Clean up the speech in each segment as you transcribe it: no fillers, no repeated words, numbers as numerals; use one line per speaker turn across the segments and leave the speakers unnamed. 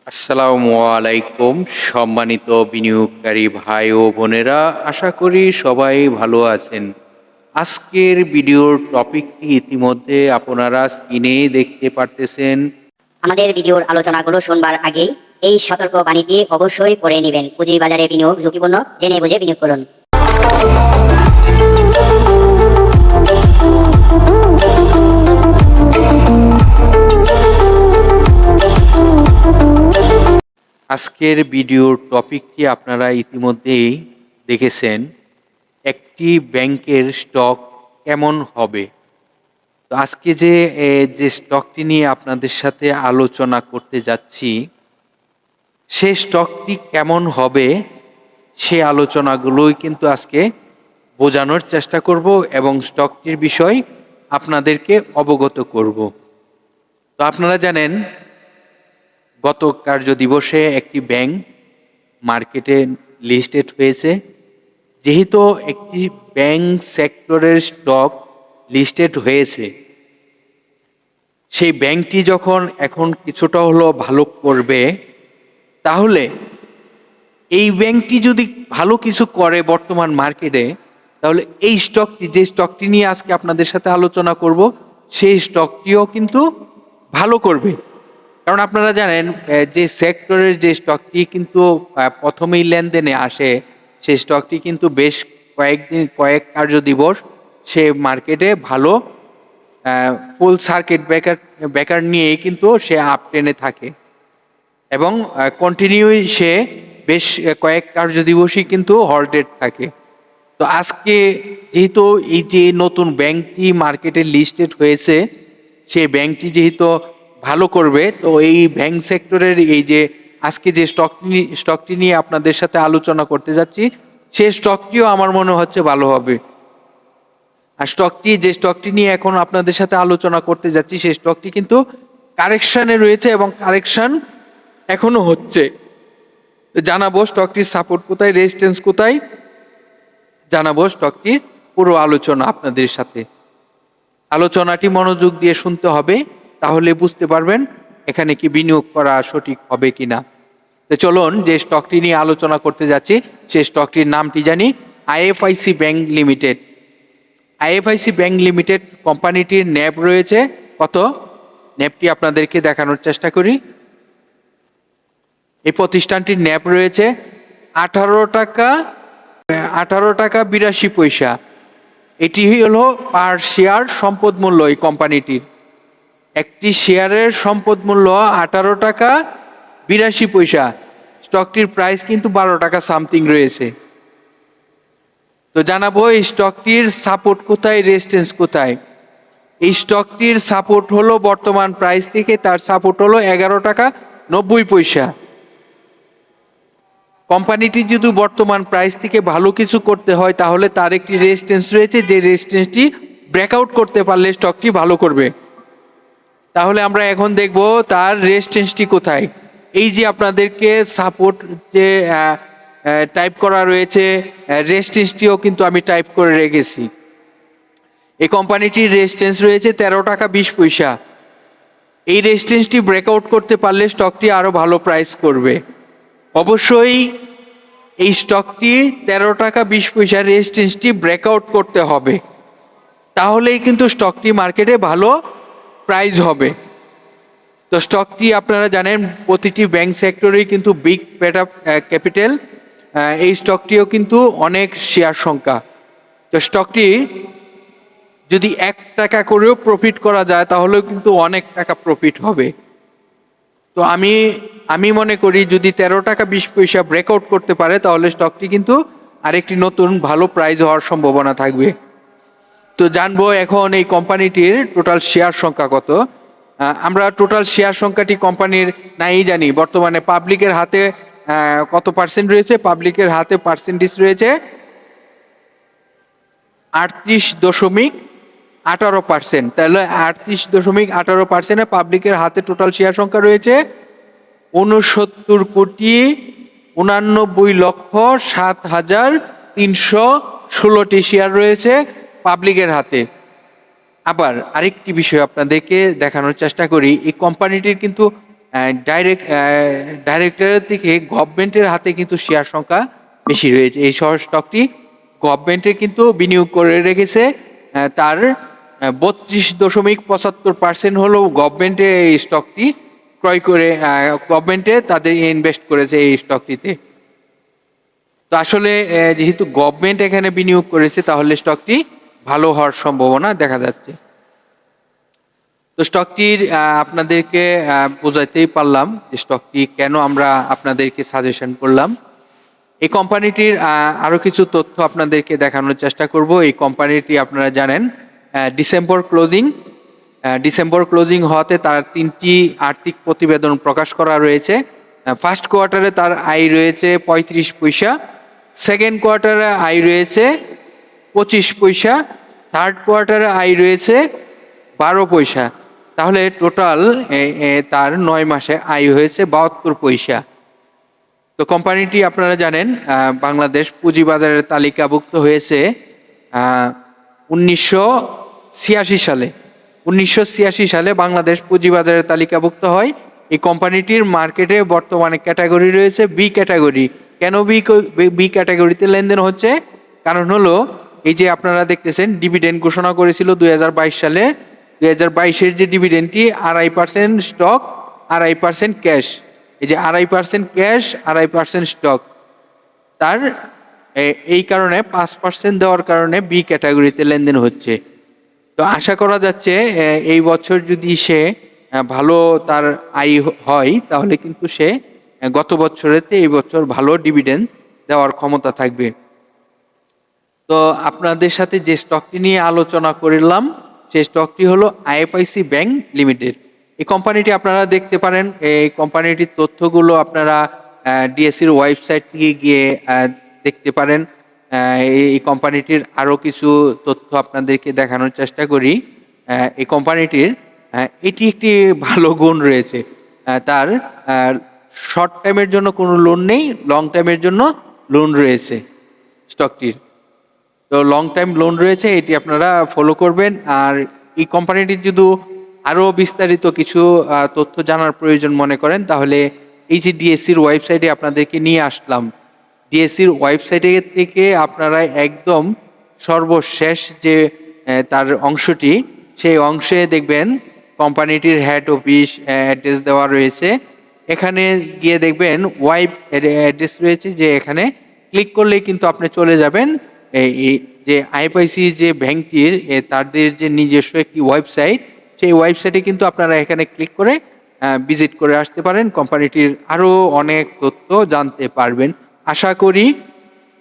আসসালামু আলাইকুম সম্মানিত বিনিয়োগকারী ভাই ও বোনেরা, আশা করি সবাই ভালো আছেন। আজকের ভিডিওর টপিকটি ইতিমধ্যে আপনারা স্ক্রিনে দেখতে পারতেছেন।
আমাদের ভিডিওর আলোচনাগুলো শুনবার আগেই এই সতর্ক বাণীটি অবশ্যই পড়ে নেবেন। পুঁজিবাজারে বিনিয়োগ ঝুঁকিপূর্ণ, জেনে বুঝে বিনিয়োগ করুন।
আজকের ভিডিওর টপিকটি আপনারা ইতিমধ্যেই দেখেছেন, একটি ব্যাংকের স্টক কেমন হবে। তো আজকে যে স্টকটি নিয়ে আপনাদের সাথে আলোচনা করতে যাচ্ছি, সে স্টকটি কেমন হবে সে আলোচনাগুলোই কিন্তু আজকে বোঝানোর চেষ্টা করব এবং স্টকটির বিষয় আপনাদেরকে অবগত করব। তো আপনারা জানেন, গত কার্য দিবসে একটি ব্যাংক মার্কেটে লিস্টেড হয়েছে। যেহেতু একটি ব্যাংক সেক্টরের স্টক লিস্টেড হয়েছে, সেই ব্যাংকটি যখন এখন কিছুটা হলো ভালো করবে, তাহলে এই ব্যাংকটি যদি ভালো কিছু করে বর্তমান মার্কেটে, তাহলে এই স্টকটি, যে স্টকটি নিয়ে আজকে আপনাদের সাথে আলোচনা করব, সেই স্টকটিও কিন্তু ভালো করবে। কারণ আপনারা জানেন, যে সেক্টরের যে স্টকটি কিন্তু প্রথমেই লেনদেনে আসে, সেই স্টকটি কিন্তু বেশ কয়েক কার্য দিবস সে মার্কেটে ভালো ফুল সার্কিট ব্রেকার নিয়েই কিন্তু সে আপ ট্রেনে থাকে এবং কন্টিনিউ সে বেশ কয়েক কার্য দিবসই কিন্তু হল্টেড থাকে। তো আজকে যেহেতু এই যে নতুন ব্যাংকটি মার্কেটে লিস্টেড হয়েছে, সেই ব্যাংকটি যেহেতু ভালো করবে, তো এই ব্যাংক সেক্টরের এই যে আজকে যে স্টকটি নিয়ে আপনাদের সাথে আলোচনা করতে যাচ্ছি, সেই স্টকটিও আমার মনে হচ্ছে ভালো হবে। আর যে স্টকটি নিয়ে এখন আপনাদের সাথে আলোচনা করতে যাচ্ছি, সেই স্টকটি কিন্তু কারেকশনে রয়েছে এবং কারেকশন এখনো হচ্ছে। জানাবো স্টকটির সাপোর্ট কোথায়, রেজিস্ট্যান্স কোথায়, জানাবো স্টকটির পুরো আলোচনা আপনাদের সাথে। আলোচনাটি মনোযোগ দিয়ে শুনতে হবে, তাহলে বুঝতে পারবেন এখানে কি বিনিয়োগ করা সঠিক হবে কিনা। তো চলুন, যে স্টকটি নিয়ে আলোচনা করতে যাচ্ছি, সেই স্টকটির নামটি জানি, IFIC bank limited. IFIC bank limited কোম্পানিটির ন্যাব রয়েছে কত, ন্যাবটি আপনাদেরকে দেখানোর চেষ্টা করি। এই প্রতিষ্ঠানটির ন্যাব রয়েছে 18 টাকা 82 পয়সা। এটি হলো পার শেয়ার সম্পদ মূল্য। এই কোম্পানিটির একটি শেয়ারের সম্পদ মূল্য 18 টাকা 82 পয়সা। স্টকটির প্রাইস কিন্তু 12 টাকা সামথিং রয়েছে। তো জানাবো এই স্টকটির সাপোর্ট কোথায়, রেজিস্ট্যান্স কোথায়। এই স্টকটির সাপোর্ট হলো বর্তমান প্রাইস থেকে তার সাপোর্ট হলো 11 টাকা 90 পয়সা। কোম্পানিটি যদি বর্তমান প্রাইস থেকে ভালো কিছু করতে হয়, তাহলে তার একটি রেজিস্ট্যান্স রয়েছে, যে রেজিস্ট্যান্সটি ব্রেকআউট করতে পারলে স্টকটি ভালো করবে। তাহলে আমরা এখন দেখব তার রেজিস্ট্যান্সটি কোথায়। এই যে আপনাদেরকে সাপোর্ট যে টাইপ করা রয়েছে, রেজিস্ট্যান্সটিও কিন্তু আমি টাইপ করে রেখেছি। এই কোম্পানিটির রেজিস্ট্যান্স রয়েছে 13 টাকা 20 পয়সা। এই রেজিস্ট্যান্সটি ব্রেকআউট করতে পারলে স্টকটি আরও ভালো প্রাইস করবে। অবশ্যই এই স্টকটি 13 টাকা 20 পয়সা রেজিস্ট্যান্সটি ব্রেকআউট করতে হবে, তাহলেই কিন্তু স্টকটি মার্কেটে ভালো প্রাইস হবে। তো স্টকটি আপনারা জানেন, প্রতিটি ব্যাংক সেক্টরেই কিন্তু বিগ পেট আপ ক্যাপিটাল, এই স্টকটিও কিন্তু অনেক শেয়ার সংখ্যা। তো স্টকটি যদি 1 টাকা করেও প্রফিট করা যায়, তাহলেও কিন্তু অনেক টাকা প্রফিট হবে। তো আমি মনে করি যদি 13 টাকা 20 পয়সা ব্রেকআউট করতে পারে, তাহলে স্টকটি কিন্তু আরেকটি নতুন ভালো প্রাইস হওয়ার সম্ভাবনা থাকবে। তো জানবো এখন এই কোম্পানিটির টোটাল শেয়ার সংখ্যা কত। আমরা টোটাল শেয়ার সংখ্যাটি কোম্পানির নাই জানি। বর্তমানে পাবলিকের হাতে কত পার্সেন্ট রয়েছে, পাবলিকের হাতে পার্সেন্টেজ রয়েছে 38.18%। তাহলে 38.18% পাবলিকের হাতে টোটাল শেয়ার সংখ্যা রয়েছে 69,79,07,316টি শেয়ার রয়েছে পাবলিকের হাতে। আবার আরেকটি বিষয় আপনাদেরকে দেখানোর চেষ্টা করি, এই কোম্পানিটির কিন্তু ডাইরেক্টরের থেকে গভর্নমেন্টের হাতে কিন্তু শেয়ার সংখ্যা বেশি রয়েছে। এই স্টকটি গভর্নমেন্টের কিন্তু বিনিয়োগ করে রেখেছে। তার 32.75% হলো গভর্নমেন্টে এই স্টকটি ক্রয় করে, গভর্নমেন্টে তাদের ইনভেস্ট করেছে এই স্টকটিতে। তো আসলে যেহেতু গভর্নমেন্ট এখানে বিনিয়োগ করেছে, তাহলে স্টকটি ভালো হওয়ার সম্ভাবনা দেখা যাচ্ছে। তো স্টকটির আপনাদেরকে বোঝাতেই পারলাম যে স্টকটি কেন আমরা আপনাদেরকে সাজেশন করলাম। এই কোম্পানিটির আরও কিছু তথ্য আপনাদেরকে দেখানোর চেষ্টা করব। এই কোম্পানিটি আপনারা জানেন ডিসেম্বর ক্লোজিং হওয়াতে তার 3টি আর্থিক প্রতিবেদন প্রকাশ করা রয়েছে। ফার্স্ট কোয়ার্টারে তার আয় রয়েছে 35 পয়সা, সেকেন্ড কোয়ার্টারে আয় রয়েছে 25 পয়সা, থার্ড কোয়ার্টারে আয় রয়েছে 12 পয়সা। তাহলে টোটাল তার 9 মাসে আয় হয়েছে 72 পয়সা। তো কোম্পানিটি আপনারা জানেন বাংলাদেশ পুঁজিবাজারের তালিকাভুক্ত হয়েছে 1986 সালে। 1986 সালে বাংলাদেশ পুঁজিবাজারের তালিকাভুক্ত হয়। এই কোম্পানিটির মার্কেটে বর্তমানে ক্যাটাগরি রয়েছে বি ক্যাটাগরি। কেন বি ক্যাটাগরিতে লেনদেন হচ্ছে? কারণ হলো এই যে আপনারা দেখতেছেন ডিভিডেন্ড ঘোষণা করেছিল 2022 সালে। 2022-এর যে ডিভিডেন্ডটি 2.5% স্টক, 2.5% ক্যাশ। এই যে 2.5% ক্যাশ, 2.5% স্টক, তার এই কারণে 5% দেওয়ার কারণে বি ক্যাটাগরিতে লেনদেন হচ্ছে। তো আশা করা যাচ্ছে এই বছর যদি সে ভালো তার আয় হয়, তাহলে কিন্তু সে গত বছরেতে এই বছর ভালো ডিভিডেন্ড দেওয়ার ক্ষমতা থাকবে। তো আপনাদের সাথে যে স্টকটি নিয়ে আলোচনা করলাম, সেই স্টকটি হলো আইএফআইসি ব্যাংক লিমিটেড। এই কোম্পানিটি আপনারা দেখতে পারেন। এই কোম্পানিটির তথ্যগুলো আপনারা ডিএসসির ওয়েবসাইট থেকে গিয়ে দেখতে পারেন। এই কোম্পানিটির আরও কিছু তথ্য আপনাদেরকে দেখানোর চেষ্টা করি। এই কোম্পানিটির এটি একটি ভালো গুণ রয়েছে, তার শর্ট টাইমের জন্য কোনো লোন নেই, লং টাইমের জন্য লোন রয়েছে স্টকটির। তো লং টাইম লোন রয়েছে, এটি আপনারা ফলো করবেন। আর এই কোম্পানিটির যদি আরও বিস্তারিত কিছু তথ্য জানার প্রয়োজন মনে করেন, তাহলে এই যে ডিএসসির ওয়েবসাইটে আপনাদেরকে নিয়ে আসলাম, ডিএসসির ওয়েবসাইটে থেকে আপনারা একদম সর্বশেষ যে তার অংশটি, সেই অংশে দেখবেন কোম্পানিটির হেড অফিস অ্যাড্রেস দেওয়া রয়েছে। এখানে গিয়ে দেখবেন ওয়েব অ্যাড্রেস রয়েছে, যে এখানে ক্লিক করলেই কিন্তু আপনি চলে যাবেন এই যে আইএফআইসি যে ব্যাংকটির তাদের যে নিজস্ব একটি ওয়েবসাইট, সেই ওয়েবসাইটে কিন্তু আপনারা এখানে ক্লিক করে ভিজিট করে আসতে পারেন। কোম্পানিটির আরও অনেক তথ্য জানতে পারবেন। আশা করি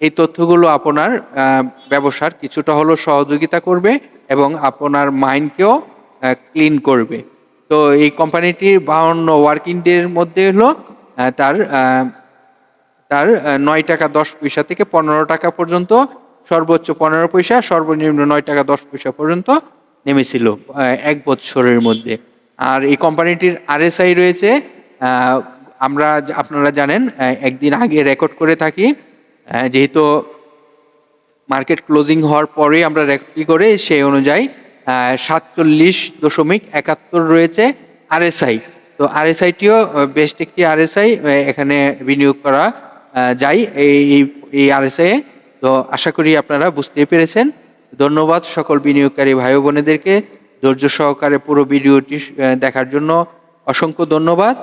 এই তথ্যগুলো আপনার ব্যবসার কিছুটা হলেও সহযোগিতা করবে এবং আপনার মাইন্ডকেও ক্লিন করবে। তো এই কোম্পানিটির 52 ওয়ার্কিং ডের মধ্যে হলো তার 9 টাকা 10 পয়সা থেকে 15 টাকা পর্যন্ত, সর্বোচ্চ 15 পয়সা, সর্বনিম্ন 9 টাকা 10 পয়সা পর্যন্ত নেমেছিল 1 বছরের মধ্যে। আর এই কোম্পানিটির আরএসআই রয়েছে, আপনারা জানেন একদিন আগে রেকর্ড করে থাকি, যেহেতু মার্কেট ক্লোজিং হওয়ার পরে আমরা রেকর্ড করে সেই অনুযায়ী 47.71 রয়েছে আরএসআই। তো আরএসআইটিও বেস্ট একটি আরএসআই, এখানে বিনিয়োগ করা যায় এই আরএসআই। তো আশা করি আপনারা বুঝতেই পেরেছেন। ধন্যবাদ সকল বিনিয়োগকারী ভাই বোনেদেরকে ধৈর্য সহকারে পুরো ভিডিওটি দেখার জন্য অসংখ্য ধন্যবাদ।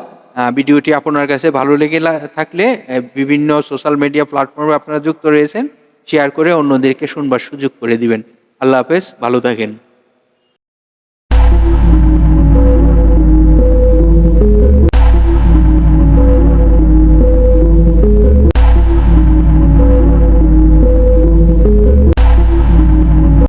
ভিডিওটি আপনার কাছে ভালো লেগে থাকলে বিভিন্ন সোশ্যাল মিডিয়া প্ল্যাটফর্মে আপনারা যুক্ত রয়েছেন, শেয়ার করে অন্যদেরকে শুনবার সুযোগ করে দিবেন। আল্লাহ হাফেজ, ভালো থাকেন।